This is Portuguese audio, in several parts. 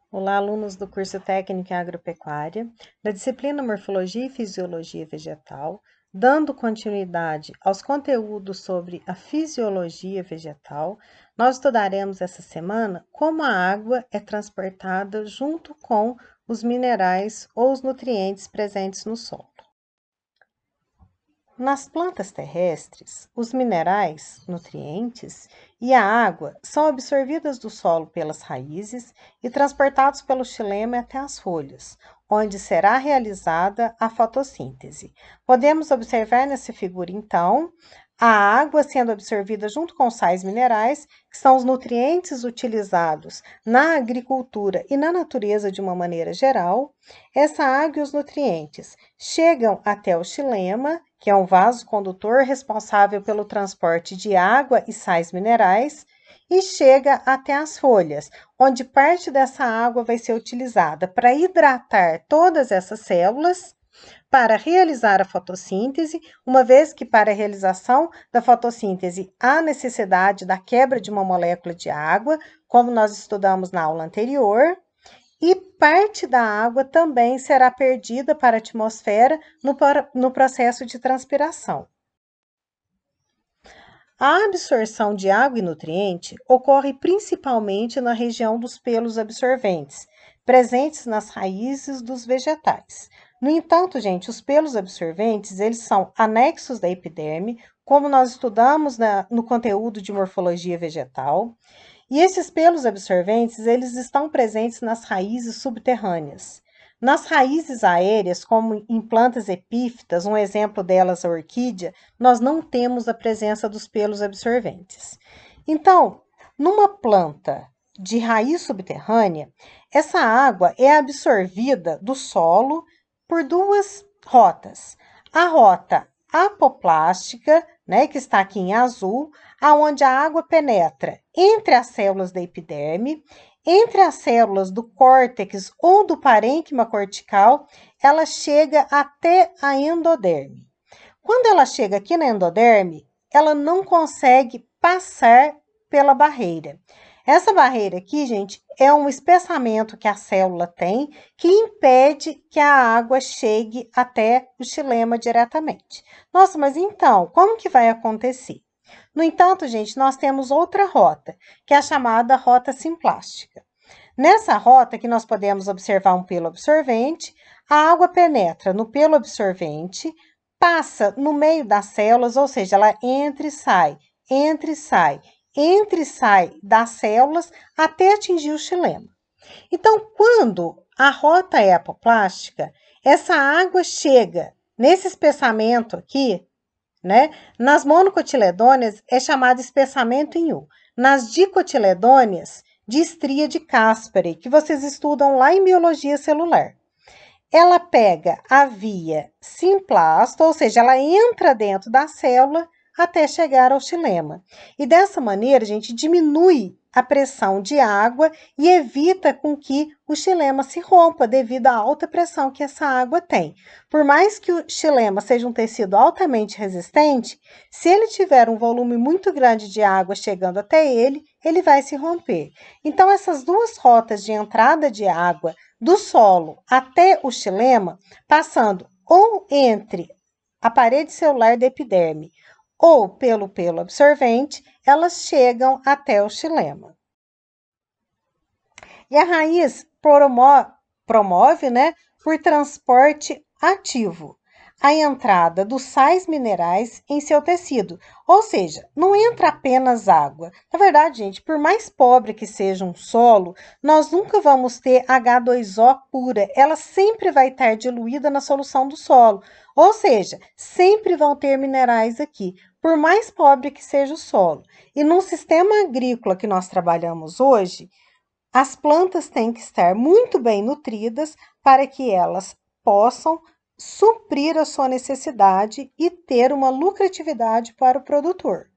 Olá, alunos do curso Técnico em Agropecuária, da disciplina Morfologia e Fisiologia Vegetal, dando continuidade aos conteúdos sobre a fisiologia vegetal, nós estudaremos essa semana como a água é transportada junto com os minerais ou os nutrientes presentes no solo. Nas plantas terrestres, os minerais, nutrientes e a água são absorvidas do solo pelas raízes e transportados pelo xilema até as folhas, onde será realizada a fotossíntese. Podemos observar nessa figura, então, a água sendo absorvida junto com sais minerais, que são os nutrientes utilizados na agricultura e na natureza de uma maneira geral. Essa água e os nutrientes chegam até o xilema, que é um vaso condutor responsável pelo transporte de água e sais minerais, e chega até as folhas, onde parte dessa água vai ser utilizada para hidratar todas essas células para realizar a fotossíntese, uma vez que para a realização da fotossíntese há necessidade da quebra de uma molécula de água, como nós estudamos na aula anterior, e parte da água também será perdida para a atmosfera no processo de transpiração. A absorção de água e nutriente ocorre principalmente na região dos pelos absorventes, presentes nas raízes dos vegetais. No entanto, gente, os pelos absorventes, eles são anexos da epiderme, como nós estudamos no conteúdo de morfologia vegetal, e esses pelos absorventes, eles estão presentes nas raízes subterrâneas. Nas raízes aéreas, como em plantas epífitas, um exemplo delas a orquídea, nós não temos a presença dos pelos absorventes. Então, numa planta de raiz subterrânea, essa água é absorvida do solo por duas rotas. A rota apoplástica, né, que está aqui em azul, aonde a água penetra entre as células da epiderme, entre as células do córtex ou do parênquima cortical, ela chega até a endoderme. Quando ela chega aqui na endoderme, ela não consegue passar pela barreira. Essa barreira aqui, gente, é um espessamento que a célula tem que impede que a água chegue até o xilema diretamente. Nossa, mas então, como que vai acontecer? No entanto, gente, nós temos outra rota, que é a chamada rota simplástica. Nessa rota que nós podemos observar um pelo absorvente, a água penetra no pelo absorvente, passa no meio das células, ou seja, ela entra e sai, entra e sai, entra e sai das células até atingir o xilema. Então, quando a rota é apoplástica, essa água chega nesse espessamento aqui, né? Nas monocotiledôneas é chamado espessamento em U. Nas dicotiledôneas, de estria de Caspary, que vocês estudam lá em biologia celular. Ela pega a via simplasta, ou seja, ela entra dentro da célula até chegar ao xilema. E dessa maneira, a gente diminui a pressão de água e evita com que o xilema se rompa devido à alta pressão que essa água tem. Por mais que o xilema seja um tecido altamente resistente, se ele tiver um volume muito grande de água chegando até ele, ele vai se romper. Então, essas duas rotas de entrada de água do solo até o xilema, passando ou entre a parede celular da epiderme ou pelo pelo absorvente, elas chegam até o xilema. E a raiz promove, né, por transporte ativo, a entrada dos sais minerais em seu tecido. Ou seja, não entra apenas água. Na verdade, gente, por mais pobre que seja um solo, nós nunca vamos ter H2O pura. Ela sempre vai estar diluída na solução do solo. Ou seja, sempre vão ter minerais aqui, por mais pobre que seja o solo. E num sistema agrícola que nós trabalhamos hoje, as plantas têm que estar muito bem nutridas para que elas possam suprir a sua necessidade e ter uma lucratividade para o produtor.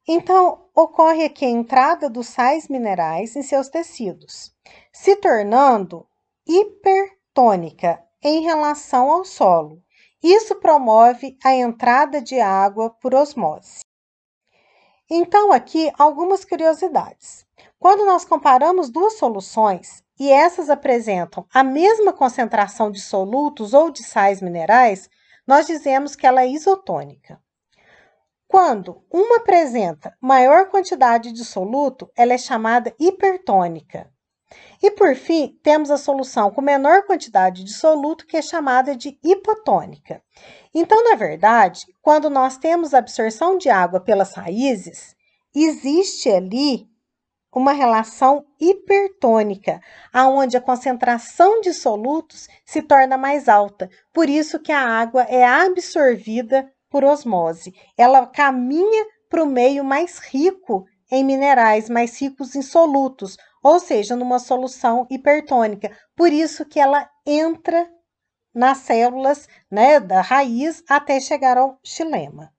Então, ocorre aqui a entrada dos sais minerais em seus tecidos, se tornando hipertônica em relação ao solo. Isso promove a entrada de água por osmose. Então, aqui algumas curiosidades. Quando nós comparamos duas soluções e essas apresentam a mesma concentração de solutos ou de sais minerais, nós dizemos que ela é isotônica. Quando uma apresenta maior quantidade de soluto, ela é chamada hipertônica. E por fim, temos a solução com menor quantidade de soluto, que é chamada de hipotônica. Então, na verdade, quando nós temos absorção de água pelas raízes, existe ali uma relação hipertônica, aonde a concentração de solutos se torna mais alta. Por isso que a água é absorvida por osmose. Ela caminha para o meio mais rico em minerais, mais ricos em solutos, ou seja, numa solução hipertônica. Por isso que ela entra nas células, né, da raiz até chegar ao xilema.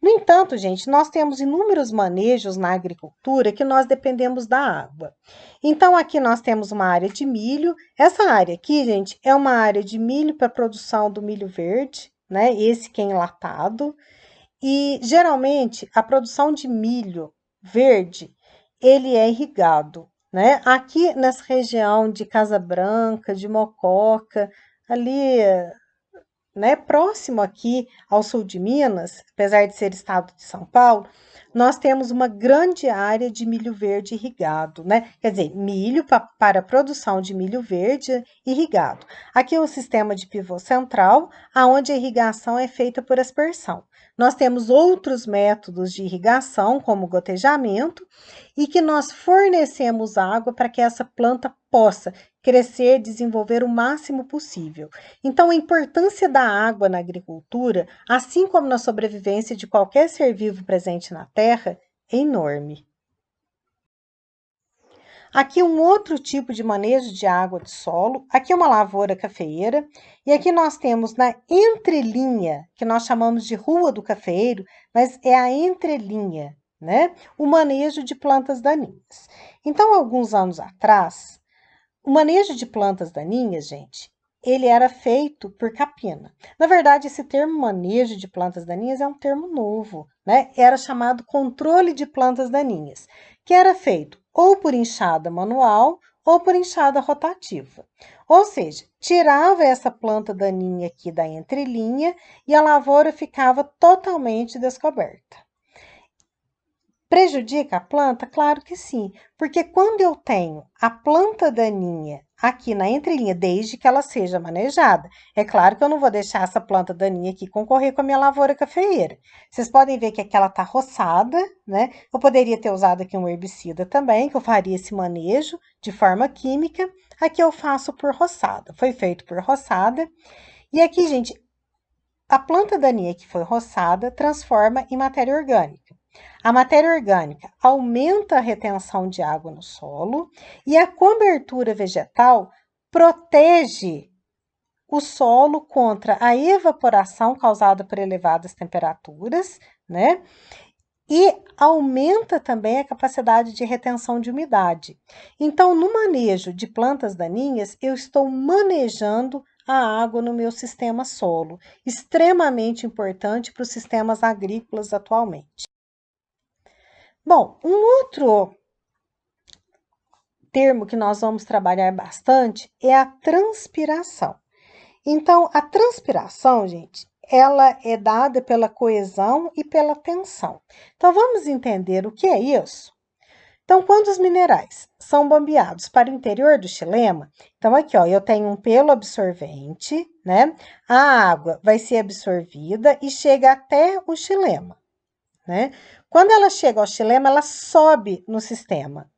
No entanto, gente, nós temos inúmeros manejos na agricultura que nós dependemos da água. Então, aqui nós temos uma área de milho. Essa área aqui, gente, é uma área de milho para produção do milho verde, né? Esse que é enlatado. E geralmente a produção de milho verde, ele é irrigado, né? Aqui nessa região de Casa Branca, de Mococa, ali, né, próximo aqui ao sul de Minas, apesar de ser estado de São Paulo, nós temos uma grande área de milho verde irrigado, né? Quer dizer, milho para a produção de milho verde irrigado. Aqui é o sistema de pivô central, aonde a irrigação é feita por aspersão. Nós temos outros métodos de irrigação, como gotejamento, e que nós fornecemos água para que essa planta possa crescer, desenvolver o máximo possível. Então, a importância da água na agricultura, assim como na sobrevivência de qualquer ser vivo presente na Terra, é enorme. Aqui um outro tipo de manejo de água de solo. Aqui é uma lavoura cafeeira. E aqui nós temos na entrelinha, que nós chamamos de rua do cafeeiro, mas é a entrelinha, né? O manejo de plantas daninhas. Então, alguns anos atrás, o manejo de plantas daninhas, gente, ele era feito por capina. Na verdade, esse termo manejo de plantas daninhas é um termo novo, né? Era chamado controle de plantas daninhas, que era feito ou por enxada manual ou por enxada rotativa. Ou seja, tirava essa planta daninha aqui da entrelinha e a lavoura ficava totalmente descoberta. Prejudica a planta? Claro que sim, porque quando eu tenho a planta daninha aqui na entrelinha, desde que ela seja manejada, é claro que eu não vou deixar essa planta daninha aqui concorrer com a minha lavoura cafeeira. Vocês podem ver que aqui ela está roçada, né? Eu poderia ter usado aqui um herbicida também, que eu faria esse manejo de forma química. Aqui eu faço por roçada, foi feito por roçada. E aqui, gente, a planta daninha que foi roçada transforma em matéria orgânica. A matéria orgânica aumenta a retenção de água no solo e a cobertura vegetal protege o solo contra a evaporação causada por elevadas temperaturas, né? E aumenta também a capacidade de retenção de umidade. Então, no manejo de plantas daninhas, eu estou manejando a água no meu sistema solo, extremamente importante para os sistemas agrícolas atualmente. Bom, um outro termo que nós vamos trabalhar bastante é a transpiração. Então, a transpiração, gente, ela é dada pela coesão e pela tensão. Então, vamos entender o que é isso? Então, quando os minerais são bombeados para o interior do xilema, então aqui, ó, eu tenho um pelo absorvente, né? A água vai ser absorvida e chega até o xilema, né? Quando ela chega ao xilema, ela sobe no sistema,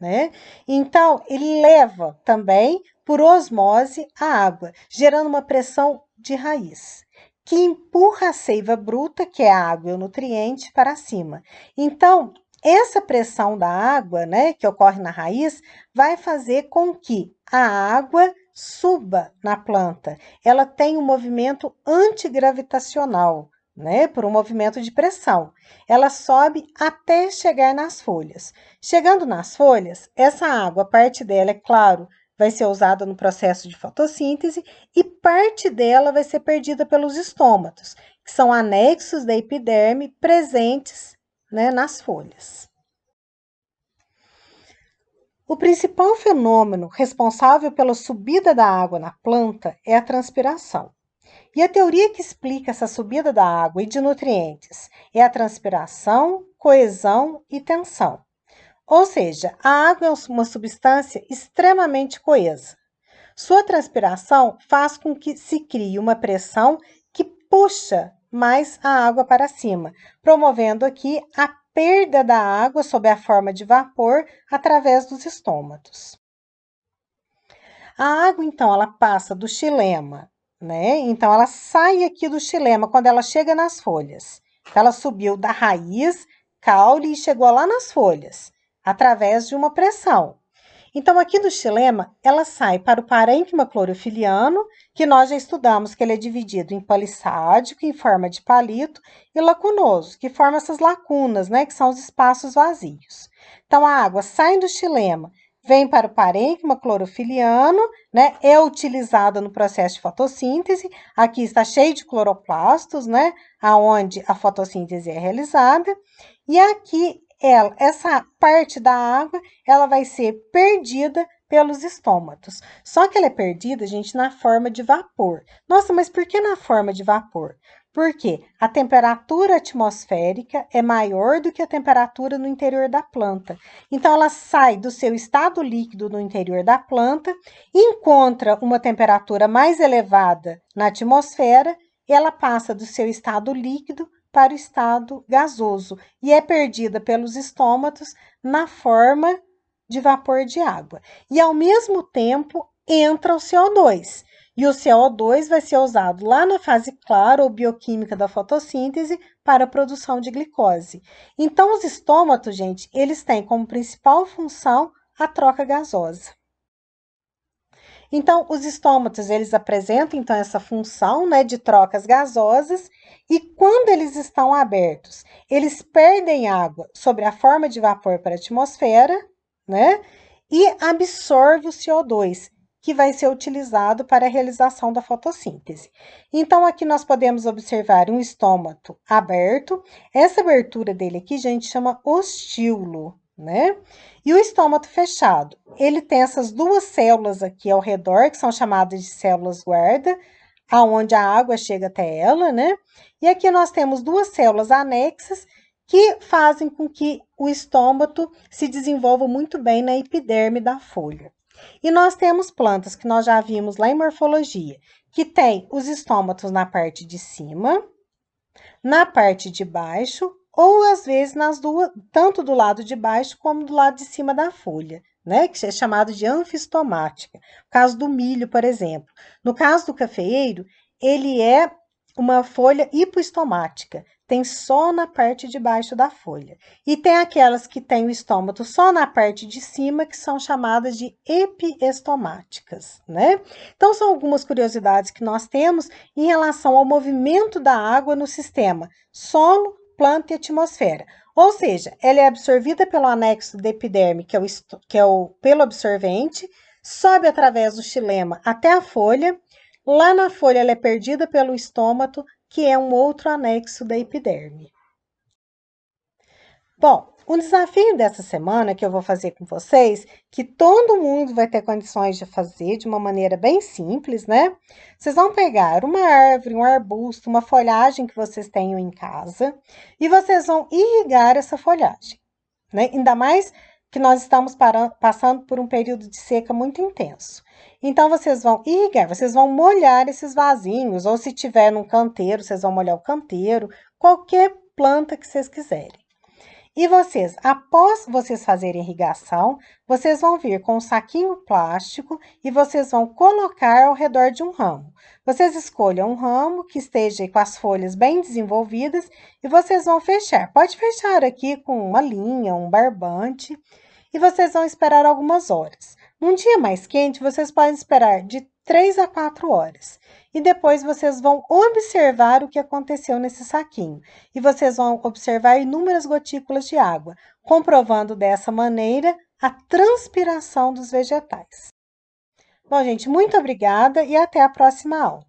né? Então, ele leva também, por osmose, a água, gerando uma pressão de raiz, que empurra a seiva bruta, que é a água e o nutriente, para cima. Então, essa pressão da água, né, que ocorre na raiz, vai fazer com que a água suba na planta. Ela tem um movimento antigravitacional, né, por um movimento de pressão. Ela sobe até chegar nas folhas. Chegando nas folhas, essa água, parte dela, é claro, vai ser usada no processo de fotossíntese e parte dela vai ser perdida pelos estômatos, que são anexos da epiderme presentes, né, nas folhas. O principal fenômeno responsável pela subida da água na planta é a transpiração. E a teoria que explica essa subida da água e de nutrientes é a transpiração, coesão e tensão. Ou seja, a água é uma substância extremamente coesa. Sua transpiração faz com que se crie uma pressão que puxa mais a água para cima, promovendo aqui a perda da água sob a forma de vapor através dos estômatos. A água, então, ela passa do xilema, né? Então, ela sai aqui do xilema quando ela chega nas folhas. Ela subiu da raiz, caule e chegou lá nas folhas, através de uma pressão. Então, aqui do xilema, ela sai para o parênquima clorofiliano, que nós já estudamos que ele é dividido em palissádico, em forma de palito, e lacunoso, que forma essas lacunas, né, que são os espaços vazios. Então, a água sai do xilema, vem para o parênquima clorofiliano, né, é utilizada no processo de fotossíntese. Aqui está cheio de cloroplastos, né, aonde a fotossíntese é realizada. E aqui essa parte da água, ela vai ser perdida pelos estômatos. Só que ela é perdida, gente, na forma de vapor. Nossa, mas por que na forma de vapor? Porque a temperatura atmosférica é maior do que a temperatura no interior da planta. Então, ela sai do seu estado líquido no interior da planta, encontra uma temperatura mais elevada na atmosfera, e ela passa do seu estado líquido para o estado gasoso e é perdida pelos estômatos na forma de vapor de água. E ao mesmo tempo entra o CO2. E o CO2 vai ser usado lá na fase clara ou bioquímica da fotossíntese para a produção de glicose. Então, os estômatos, gente, eles têm como principal função a troca gasosa. Então, os estômatos, eles apresentam, então, essa função, né, de trocas gasosas, e quando eles estão abertos, eles perdem água sobre a forma de vapor para a atmosfera, né, e absorve o CO2, que vai ser utilizado para a realização da fotossíntese. Então, aqui nós podemos observar um estômato aberto. Essa abertura dele aqui, gente, chama ostíolo, né? E o estômato fechado, ele tem essas duas células aqui ao redor, que são chamadas de células guarda, aonde a água chega até ela, né? E aqui nós temos duas células anexas que fazem com que o estômato se desenvolva muito bem na epiderme da folha. E nós temos plantas que nós já vimos lá em morfologia, que tem os estômatos na parte de cima, na parte de baixo, ou às vezes nas duas, tanto do lado de baixo como do lado de cima da folha, né? Que é chamado de anfistomática. No caso do milho, por exemplo. No caso do cafeeiro, ele é uma folha hipoestomática, tem só na parte de baixo da folha. E tem aquelas que têm o estômato só na parte de cima, que são chamadas de epiestomáticas, né? Então, são algumas curiosidades que nós temos em relação ao movimento da água no sistema solo, planta e atmosfera. Ou seja, ela é absorvida pelo anexo da epiderme, que é o pelo absorvente, sobe através do xilema até a folha. Lá na folha, ela é perdida pelo estômato, que é um outro anexo da epiderme. Bom, o desafio dessa semana que eu vou fazer com vocês, que todo mundo vai ter condições de fazer de uma maneira bem simples, né? Vocês vão pegar uma árvore, um arbusto, uma folhagem que vocês tenham em casa e vocês vão irrigar essa folhagem, né? Ainda mais que nós estamos passando por um período de seca muito intenso. Então, vocês vão irrigar, vocês vão molhar esses vasinhos, ou se tiver num canteiro, vocês vão molhar o canteiro, qualquer planta que vocês quiserem. E vocês, após vocês fazerem irrigação, vocês vão vir com um saquinho plástico e vocês vão colocar ao redor de um ramo. Vocês escolham um ramo que esteja com as folhas bem desenvolvidas e vocês vão fechar. Pode fechar aqui com uma linha, um barbante, e vocês vão esperar algumas horas. Num dia mais quente, vocês podem esperar de 3 a 4 horas. E depois vocês vão observar o que aconteceu nesse saquinho. E vocês vão observar inúmeras gotículas de água, comprovando dessa maneira a transpiração dos vegetais. Bom, gente, muito obrigada e até a próxima aula.